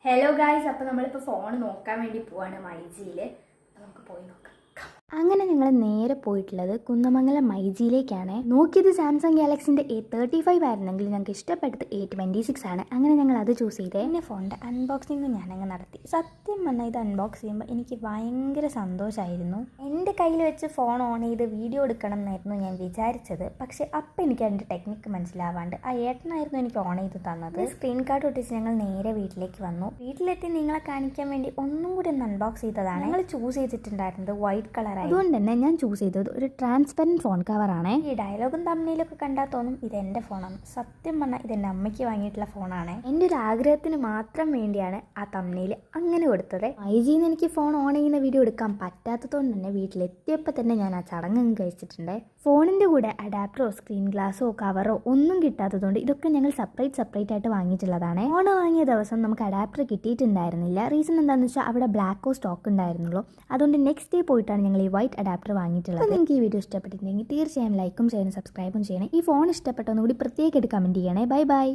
Hello guys, അപ്പോൾ നമ്മളിപ്പോൾ phone നോക്കാൻ വേണ്ടി പോവാണ് മൈജിയിൽ. അപ്പോൾ നമുക്ക് പോയി നോക്കാം. അങ്ങനെ ഞങ്ങൾ നേരെ പോയിട്ടുള്ളത് കുന്നമംഗലം മൈജിയിലേക്കാണ്. നോക്കിയത് സാംസങ് ഗാലക്സിൻ്റെ A35 ആയിരുന്നെങ്കിൽ ഞങ്ങൾക്ക് ഇഷ്ടപ്പെട്ടത് A26 ആണ്. അങ്ങനെ ഞങ്ങൾ അത് ചൂസ് ചെയ്തേ. പിന്നെ ഫോണിൻ്റെ അൺബോക്സിങ് ഞാനങ്ങ് നടത്തി. സത്യം പറഞ്ഞാൽ ഇത് അൺബോക്സ് ചെയ്യുമ്പോൾ എനിക്ക് ഭയങ്കര സന്തോഷമായിരുന്നു. എൻ്റെ കയ്യിൽ വെച്ച് ഫോൺ ഓൺ ചെയ്ത് വീഡിയോ എടുക്കണം എന്നായിരുന്നു ഞാൻ വിചാരിച്ചത്. പക്ഷേ അപ്പം എനിക്ക് അതിൻ്റെ ടെക്നിക്ക് മനസ്സിലാവാണ്ട് ആ ഏട്ടനായിരുന്നു എനിക്ക് ഓൺ ചെയ്ത് തന്നത്. സ്ക്രീൻ കാർഡ് ഒട്ടിച്ച് ഞങ്ങൾ നേരെ വീട്ടിലേക്ക് വന്നു. വീട്ടിലെത്തി നിങ്ങളെ കാണിക്കാൻ വേണ്ടി ഒന്നും കൂടി ഒന്ന് അൺബോക്സ് ചെയ്തതാണ്. ഞങ്ങൾ ചൂസ് ചെയ്തിട്ടുണ്ടായിരുന്നത് വൈറ്റ് കളർ. അതുകൊണ്ട് തന്നെ ഞാൻ ചൂസ് ചെയ്തത് ഒരു ട്രാൻസ്പെറൻറ്റ് ഫോൺ കവറാണ്. ഈ ഡയലോഗും തമ്മിലൊക്കെ കണ്ടാൽ തോന്നും ഇത് എൻ്റെ ഫോണാണ്. സത്യം പറഞ്ഞാൽ ഇത് എൻ്റെ അമ്മയ്ക്ക് വാങ്ങിയിട്ടുള്ള ഫോണാണ്. എൻ്റെ ഒരു ആഗ്രഹത്തിന് മാത്രം വേണ്ടിയാണ് ആ തമ്മിൽ അങ്ങനെ കൊടുത്തത്. മൈജിന്ന് എനിക്ക് ഫോൺ ഓൺ ചെയ്യുന്ന വീഡിയോ എടുക്കാൻ പറ്റാത്തതുകൊണ്ട് തന്നെ വീട്ടിലെത്തിയപ്പോൾ തന്നെ ഞാൻ ആ ചടങ്ങ് കഴിച്ചിട്ടുണ്ട്. ഫോണിൻ്റെ കൂടെ അഡാപ്റ്ററോ സ്ക്രീൻ ഗ്ലാസോ കവറോ ഒന്നും കിട്ടാത്തതുകൊണ്ട് ഇതൊക്കെ ഞങ്ങൾ സെപ്പറേറ്റ് ആയിട്ട് വാങ്ങിയിട്ടുള്ളതാണ്. ഫോൺ വാങ്ങിയ ദിവസം നമുക്ക് അഡാപ്റ്റർ കിട്ടിയിട്ടുണ്ടായിരുന്നില്ല. റീസൺ എന്താണെന്ന് വെച്ചാൽ അവിടെ ബ്ലാക്കോ സ്റ്റോക്ക് ഉണ്ടായിരുന്നുള്ളൂ. അതുകൊണ്ട് നെക്സ്റ്റ് ഡേ പോയിട്ടാണ് ഞങ്ങൾ ഈ വൈറ്റ് അഡാപ്റ്റർ വാങ്ങിയിട്ടുള്ളത്. നിങ്ങൾക്ക് ഈ വീഡിയോ ഇഷ്ടപ്പെട്ടിട്ടുണ്ടെങ്കിൽ തീർച്ചയായും ലൈക്കും ചെയ്യണം, സബ്സ്ക്രൈബും ചെയ്യണം. ഈ ഫോൺ ഇഷ്ടപ്പെട്ടൊന്നുകൂടി പ്രത്യേകമായിട്ട് കമൻറ്റ് ചെയ്യണേ. Bye bye.